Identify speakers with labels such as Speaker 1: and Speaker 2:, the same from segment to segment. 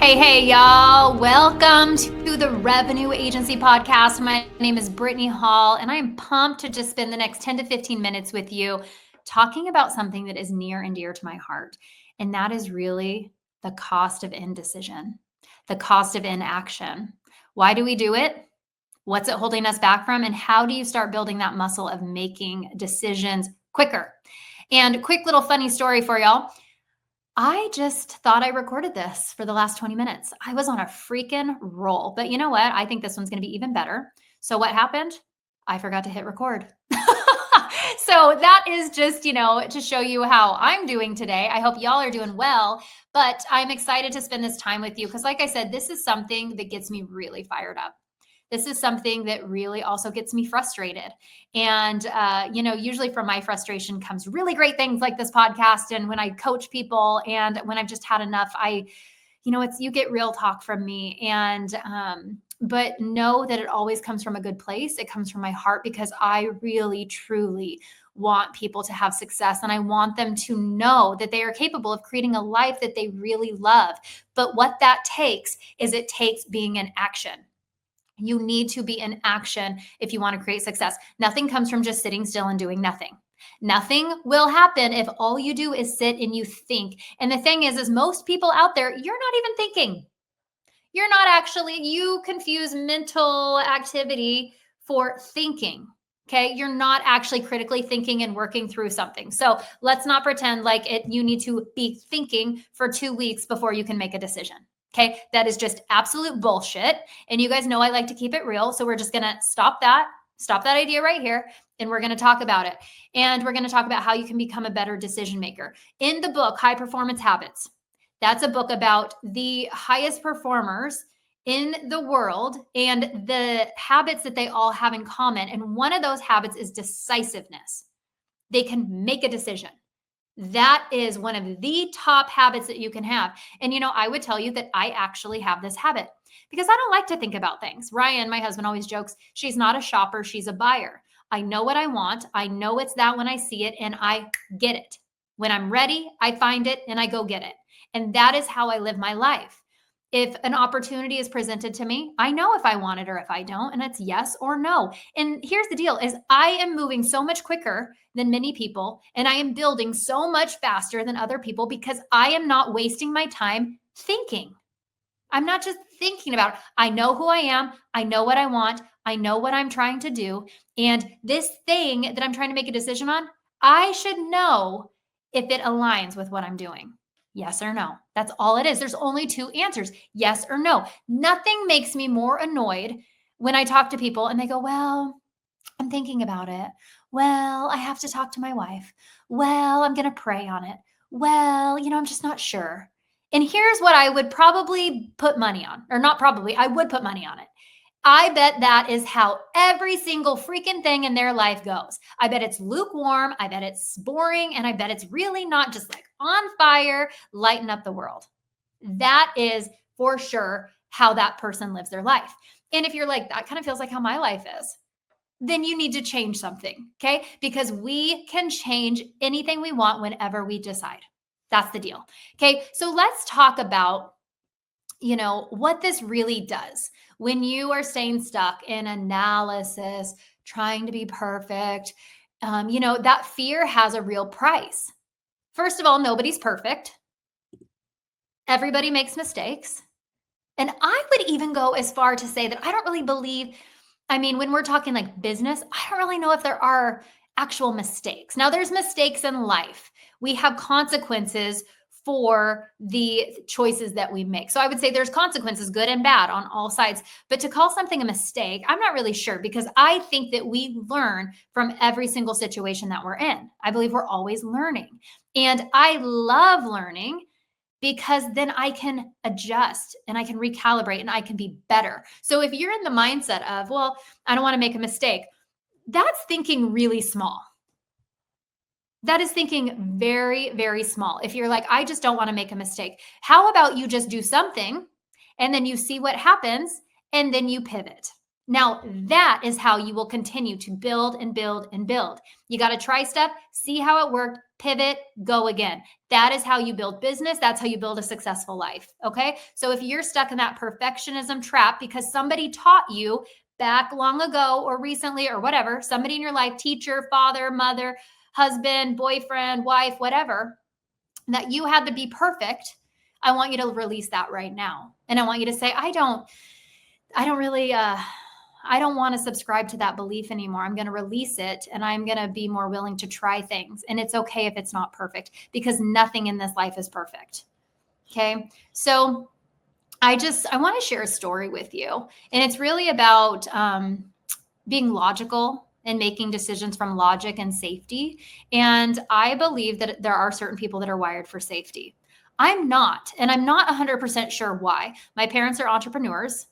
Speaker 1: Hey, y'all. Welcome to the Revenue Agency Podcast. My name is Brittany Hall, and I am pumped to just spend the next 10 to 15 minutes with you talking about something that is near and dear to my heart. And that is really the cost of indecision, the cost of inaction. Why do we do it? What's it holding us back from? And how do you start building that muscle of making decisions quicker? And quick little funny story for y'all. I just thought I recorded this for the last 20 minutes. I was on a freaking roll. But you know what? I think this one's going to be even better. So what happened? I forgot to hit record. So that is just, to show you how I'm doing today. I hope y'all are doing well, but I'm excited to spend this time with you because like I said, this is something that gets me really fired up. This is something that really also gets me frustrated. And, usually from my frustration comes really great things like this podcast. And when I coach people and when I've just had enough, you get real talk from me. And, but know that it always comes from a good place. It comes from my heart because I really, truly want people to have success. And I want them to know that they are capable of creating a life that they really love. But what that takes is it takes being in action. You need to be in action if you want to create success. Nothing comes from just sitting still and doing nothing. Nothing will happen if all you do is sit and you think. And the thing is most people out there, you're not even thinking. You're not actually, you confuse mental activity for thinking. Okay. You're not actually critically thinking and working through something. So let's not pretend like you need to be thinking for 2 weeks before you can make a decision. Okay. That is just absolute bullshit. And you guys know I like to keep it real. So we're just going to stop that idea right here. And we're going to talk about it. And we're going to talk about how you can become a better decision maker. In the book, High Performance Habits, that's a book about the highest performers in the world and the habits that they all have in common. And one of those habits is decisiveness. They can make a decision. That is one of the top habits that you can have. And, I would tell you that I actually have this habit because I don't like to think about things. Ryan, my husband, always jokes, she's not a shopper, she's a buyer. I know what I want. I know it's that when I see it and I get it. When I'm ready, I find it and I go get it. And that is how I live my life. If an opportunity is presented to me, I know if I want it or if I don't, and it's yes or no. And here's the deal is I am moving so much quicker than many people, and I am building so much faster than other people because I am not wasting my time thinking. I'm not just thinking about it. I know who I am. I know what I want. I know what I'm trying to do. And this thing that I'm trying to make a decision on, I should know if it aligns with what I'm doing. Yes or no. That's all it is. There's only 2 answers, yes or no. Nothing makes me more annoyed when I talk to people and they go, well, I'm thinking about it. Well, I have to talk to my wife. Well, I'm going to pray on it. Well, I'm just not sure. And here's what I would probably put money on, or not probably, I would put money on it. I bet that is how every single freaking thing in their life goes. I bet it's lukewarm. I bet it's boring. And I bet it's really not just like on fire, lighten up the world. That is for sure how that person lives their life. And if you're like, that kind of feels like how my life is, then you need to change something. Okay. Because we can change anything we want whenever we decide. That's the deal. Okay. So let's talk about what this really does when you are staying stuck in analysis, trying to be perfect. That fear has a real price. First of all, nobody's perfect. Everybody makes mistakes. And I would even go as far to say that I don't really believe, when we're talking like business, I don't really know if there are actual mistakes. Now, there's mistakes in life. We have consequences for the choices that we make. So I would say there's consequences, good and bad on all sides. But to call something a mistake, I'm not really sure because I think that we learn from every single situation that we're in. I believe we're always learning. And I love learning because then I can adjust and I can recalibrate and I can be better. So if you're in the mindset of, well, I don't want to make a mistake, that's thinking really small. That is thinking very, very small. If you're like, I just don't want to make a mistake. How about you just do something and then you see what happens and then you pivot? Now, that is how you will continue to build and build and build. You got to try stuff, see how it worked, pivot, go again. That is how you build business. That's how you build a successful life. Okay. So if you're stuck in that perfectionism trap because somebody taught you back long ago or recently or whatever, somebody in your life, teacher, father, mother, husband, boyfriend, wife, whatever, that you had to be perfect, I want you to release that right now. And I want you to say, I don't really, I don't want to subscribe to that belief anymore. I'm going to release it and I'm going to be more willing to try things. And it's okay if it's not perfect because nothing in this life is perfect. Okay. So I want to share a story with you. And it's really about being logical and making decisions from logic and safety. And I believe that there are certain people that are wired for safety. I'm not, and I'm not 100% sure why. My parents are entrepreneurs.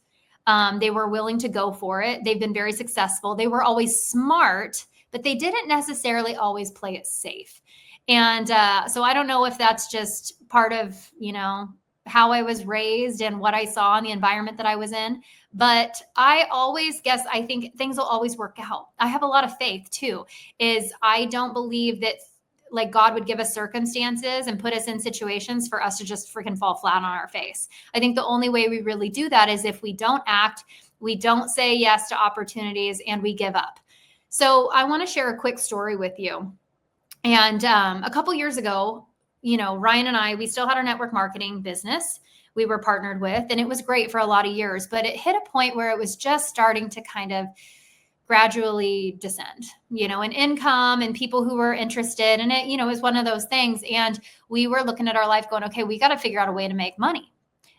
Speaker 1: They were willing to go for it. They've been very successful. They were always smart, but they didn't necessarily always play it safe. And so I don't know if that's just part of, how I was raised and what I saw in the environment that I was in. But I think things will always work out. I have a lot of faith too, I don't believe that like God would give us circumstances and put us in situations for us to just freaking fall flat on our face. I think the only way we really do that is if we don't act, we don't say yes to opportunities, and we give up. So I want to share a quick story with you. And a couple years ago, Ryan and I, we still had our network marketing business we were partnered with, and it was great for a lot of years, but it hit a point where it was just starting to kind of gradually descend, in income and people who were interested. And it, was one of those things. And we were looking at our life going, okay, we got to figure out a way to make money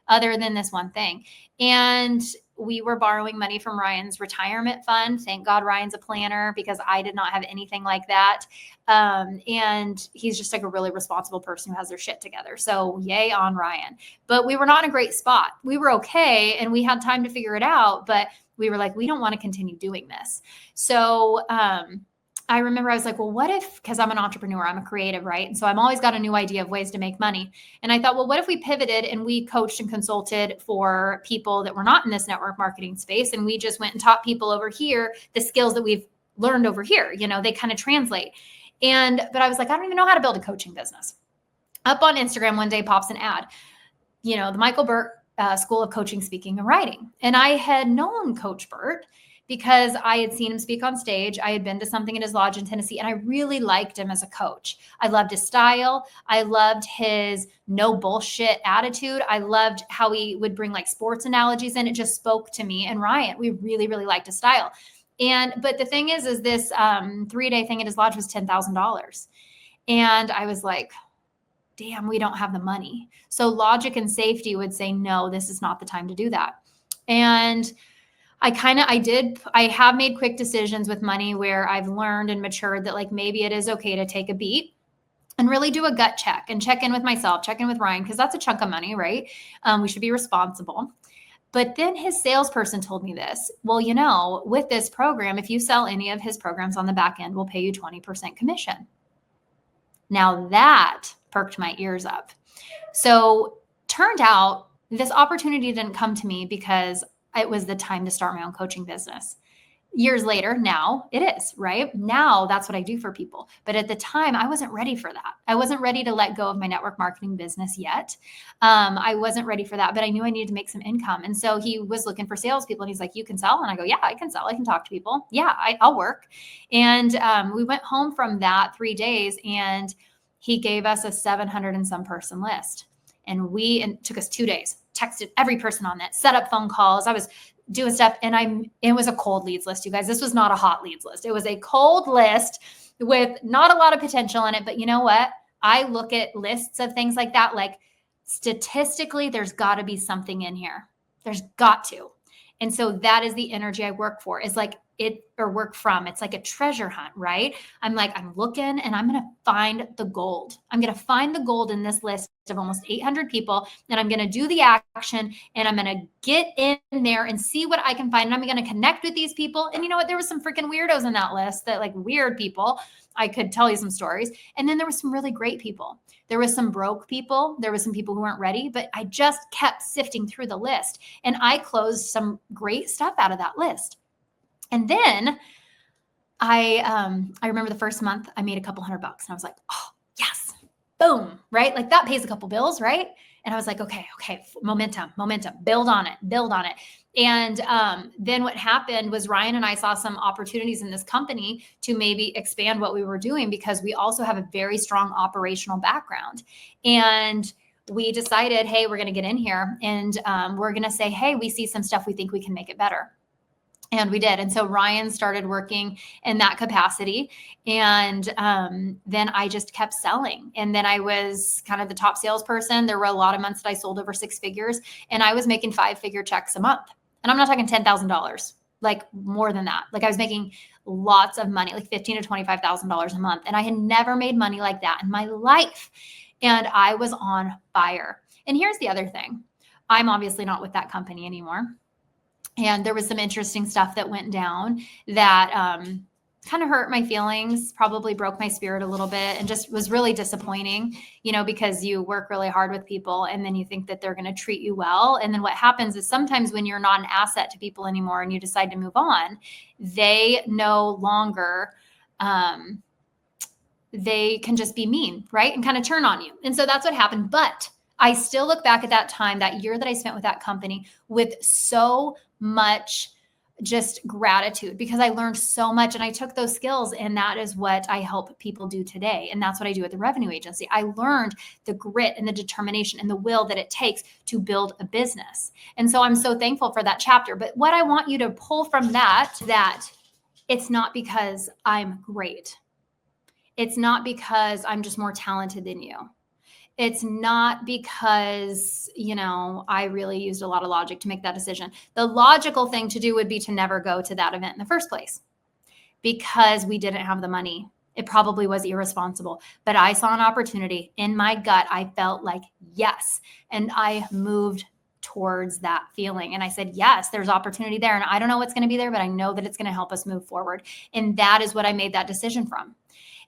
Speaker 1: other than this one thing. And we were borrowing money from Ryan's retirement fund. Thank God Ryan's a planner because I did not have anything like that. And he's just like a really responsible person who has their shit together. So yay on Ryan. But we were not in a great spot. We were okay. And we had time to figure it out. But we were like, we don't want to continue doing this. So I remember I was like, well, what if, because I'm an entrepreneur, I'm a creative, right? And so I'm always got a new idea of ways to make money. And I thought, well, what if we pivoted and we coached and consulted for people that were not in this network marketing space? And we just went and taught people over here the skills that we've learned over here. They kind of translate. But I was like, I don't even know how to build a coaching business. Up on Instagram one day pops an ad, the Michael Burt School of Coaching, Speaking, and Writing. And I had known Coach Burt because I had seen him speak on stage. I had been to something in his lodge in Tennessee, and I really liked him as a coach. I loved his style. I loved his no bullshit attitude. I loved how he would bring like sports analogies in. It just spoke to me and Ryan. We really, really liked his style. But the thing is this 3-day thing at his lodge was $10,000. And I was like, damn, we don't have the money. So logic and safety would say, no, this is not the time to do that. And I have made quick decisions with money where I've learned and matured that like, maybe it is okay to take a beat and really do a gut check and check in with myself, check in with Ryan, because that's a chunk of money, right? We should be responsible. But then his salesperson told me this. Well, with this program, if you sell any of his programs on the back end, we'll pay you 20% commission. Now that perked my ears up. So turned out this opportunity didn't come to me because it was the time to start my own coaching business. Years later, now it is, right? Now that's what I do for people. But at the time, I wasn't ready for that. I wasn't ready to let go of my network marketing business yet. I wasn't ready for that, but I knew I needed to make some income. And so he was looking for salespeople and he's like, you can sell? And I go, yeah, I can sell. I can talk to people. Yeah, I'll work. And we went home from that 3 days and he gave us a 700 and some person list. And it took us 2 days, texted every person on that, set up phone calls. I was doing stuff and it was a cold leads list, you guys. This was not a hot leads list. It was a cold list with not a lot of potential in it. But you know what? I look at lists of things like that, like statistically, there's got to be something in here. There's got to. And so that is the energy I work for, is like work from. It's like a treasure hunt, right? I'm looking and I'm going to find the gold. I'm going to find the gold in this list of almost 800 people. And I'm going to do the action and I'm going to get in there and see what I can find. And I'm going to connect with these people. And you know what? There was some freaking weirdos in that list, that like weird people. I could tell you some stories. And then there was some really great people. There was some broke people. There was some people who weren't ready, but I just kept sifting through the list and I closed some great stuff out of that list. And then I remember the first month I made a couple $100 and I was like, oh yeah, boom, right? Like that pays a couple bills, right? And I was like, okay, momentum, build on it. And then what happened was Ryan and I saw some opportunities in this company to maybe expand what we were doing because we also have a very strong operational background. And we decided, hey, we're going to get in here and we're going to say, hey, we see some stuff we think we can make it better. And we did. And so Ryan started working in that capacity. And then I just kept selling. And then I was kind of the top salesperson. There were a lot of months that I sold over 6 figures and I was making 5-figure checks a month. And I'm not talking $10,000, like more than that. Like I was making lots of money, like $15,000 to $25,000 a month. And I had never made money like that in my life. And I was on fire. And here's the other thing. I'm obviously not with that company anymore. And there was some interesting stuff that went down that kind of hurt my feelings, probably broke my spirit a little bit, and just was really disappointing, because you work really hard with people and then you think that they're going to treat you well. And then what happens is sometimes when you're not an asset to people anymore and you decide to move on, they no longer, they can just be mean, right? And kind of turn on you. And so that's what happened. But I still look back at that time, that year that I spent with that company, with so much just gratitude because I learned so much and I took those skills, and that is what I help people do today. And that's what I do at the revenue agency. I learned the grit and the determination and the will that it takes to build a business. And so I'm so thankful for that chapter. But what I want you to pull from that it's not because I'm great. It's not because I'm just more talented than you. It's not because, I really used a lot of logic to make that decision. The logical thing to do would be to never go to that event in the first place because we didn't have the money. It probably was irresponsible, but I saw an opportunity in my gut. I felt like, yes. And I moved towards that feeling. And I said, yes, there's opportunity there. And I don't know what's going to be there, but I know that it's going to help us move forward. And that is what I made that decision from.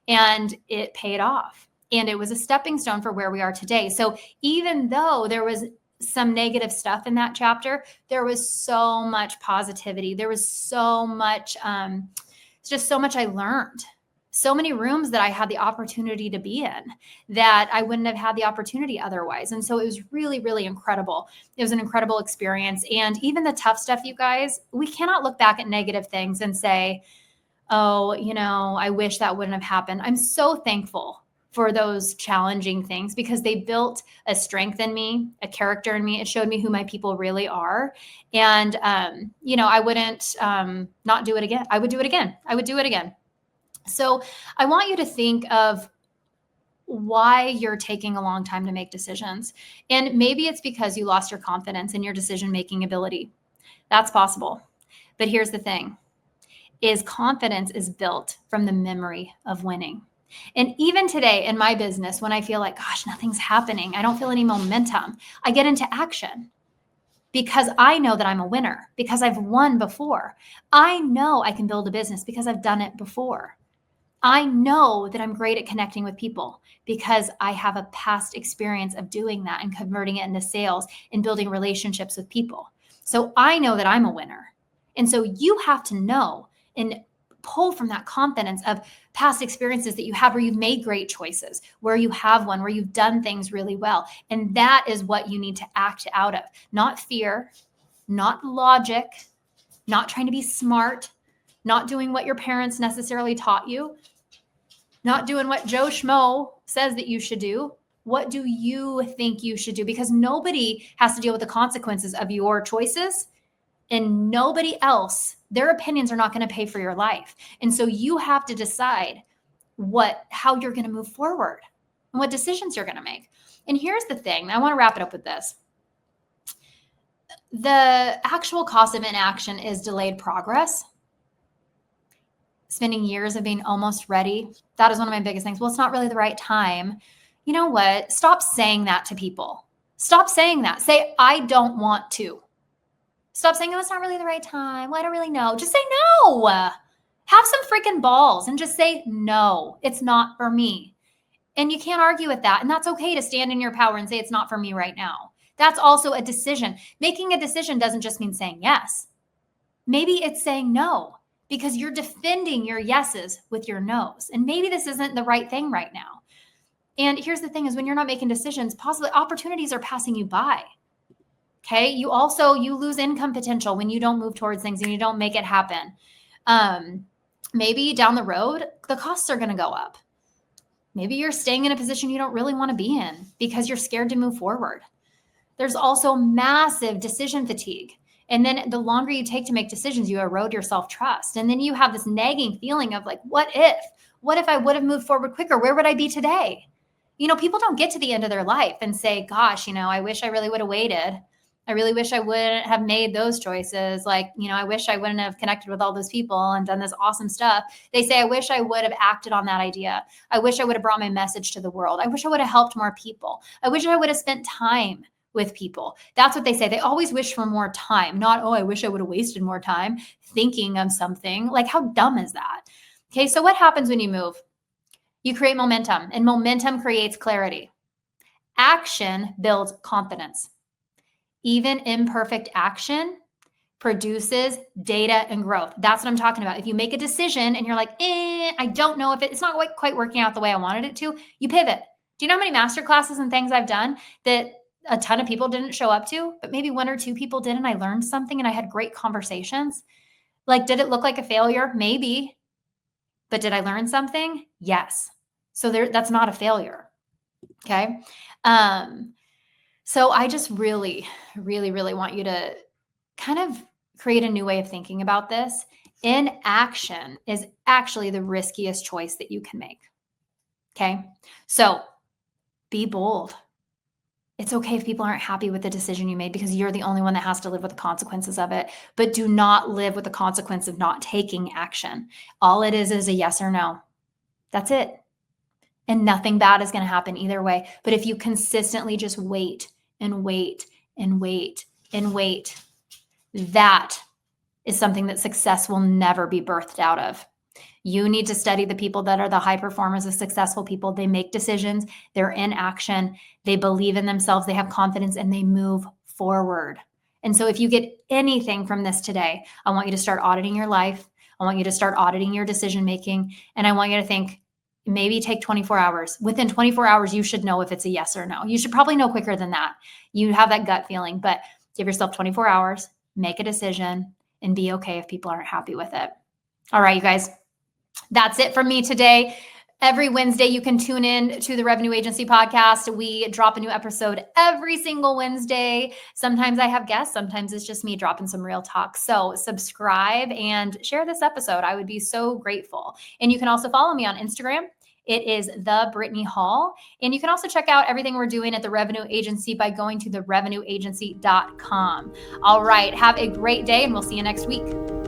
Speaker 1: And it paid off. And it was a stepping stone for where we are today. So even though there was some negative stuff in that chapter, there was so much positivity. There was so much, just so much I learned. So many rooms that I had the opportunity to be in that I wouldn't have had the opportunity otherwise. And so it was really, really incredible. It was an incredible experience. And even the tough stuff, you guys, we cannot look back at negative things and say, oh, I wish that wouldn't have happened. I'm so thankful for those challenging things because they built a strength in me, a character in me. It showed me who my people really are. And, I wouldn't not do it again. I would do it again. So I want you to think of why you're taking a long time to make decisions. And maybe it's because you lost your confidence in your decision-making ability. That's possible. But here's the thing, is confidence is built from the memory of winning. And even today in my business, when I feel like, gosh, nothing's happening, I don't feel any momentum, I get into action because I know that I'm a winner because I've won before. I know I can build a business because I've done it before. I know that I'm great at connecting with people because I have a past experience of doing that and converting it into sales and building relationships with people. So I know that I'm a winner. And so you have to know and pull from that confidence of past experiences that you have where you've made great choices, where you have won, where you've done things really well. And that is what you need to act out of, not fear, not logic, not trying to be smart, not doing what your parents necessarily taught you, not doing what Joe Schmo says that you should do. What do you think you should do? Because nobody has to deal with the consequences of your choices. And nobody else, their opinions are not going to pay for your life. And so you have to decide how you're going to move forward and what decisions you're going to make. And here's the thing. I want to wrap it up with this. The actual cost of inaction is delayed progress. Spending years of being almost ready. That is one of my biggest things. Well, it's not really the right time. You know what? Stop saying that to people. Stop saying that. Say, I don't want to. Stop saying, oh, it's not really the right time. Well, I don't really know. Just say no. Have some freaking balls and just say, no, it's not for me. And you can't argue with that. And that's okay to stand in your power and say, it's not for me right now. That's also a decision. Making a decision doesn't just mean saying yes. Maybe it's saying no because you're defending your yeses with your no's. And maybe this isn't the right thing right now. And here's the thing is when you're not making decisions, possibly opportunities are passing you by. Okay. You lose income potential when you don't move towards things and you don't make it happen. Maybe down the road, the costs are going to go up. Maybe you're staying in a position you don't really want to be in because you're scared to move forward. There's also massive decision fatigue. And then the longer you take to make decisions, you erode your self-trust. And then you have this nagging feeling of like, what if I would have moved forward quicker? Where would I be today? People don't get to the end of their life and say, gosh, I wish I really would have waited. I really wish I wouldn't have made those choices. Like, I wish I wouldn't have connected with all those people and done this awesome stuff. They say, I wish I would have acted on that idea. I wish I would have brought my message to the world. I wish I would have helped more people. I wish I would have spent time with people. That's what they say. They always wish for more time, not, oh, I wish I would have wasted more time thinking of something. Like, how dumb is that? Okay, so what happens when you move? You create momentum, and momentum creates clarity. Action builds confidence. Even imperfect action produces data and growth. That's what I'm talking about. If you make a decision and you're like, I don't know if it's not quite working out the way I wanted it to, you pivot. Do you know how many master classes and things I've done that a ton of people didn't show up to, but maybe one or two people did, and I learned something and I had great conversations? Like, did it look like a failure? Maybe. But did I learn something? Yes. So that's not a failure. Okay. So I just really, really, really want you to kind of create a new way of thinking about this. Inaction is actually the riskiest choice that you can make. Okay. So be bold. It's okay if people aren't happy with the decision you made because you're the only one that has to live with the consequences of it. But do not live with the consequence of not taking action. All it is a yes or no. That's it. And nothing bad is going to happen either way. But if you consistently just wait and wait and wait and wait, that is something that success will never be birthed out of. You need to study the people that are the high performers, the successful people. They make decisions, they're in action, they believe in themselves, they have confidence, and they move forward. And so if you get anything from this today, I want you to start auditing your life. I want you to start auditing your decision making. And I want you to think, maybe take 24 hours. Within 24 hours, you should know if it's a yes or no. You should probably know quicker than that. You have that gut feeling, but give yourself 24 hours, make a decision, and be okay if people aren't happy with it. All right, you guys. That's it from me today. Every Wednesday, you can tune in to the Revenue Agency podcast. We drop a new episode every single Wednesday. Sometimes I have guests. Sometimes it's just me dropping some real talk. So subscribe and share this episode. I would be so grateful. And you can also follow me on Instagram. It is the Brittany Hall. And you can also check out everything we're doing at the Revenue Agency by going to therevenueagency.com. All right. Have a great day, and we'll see you next week.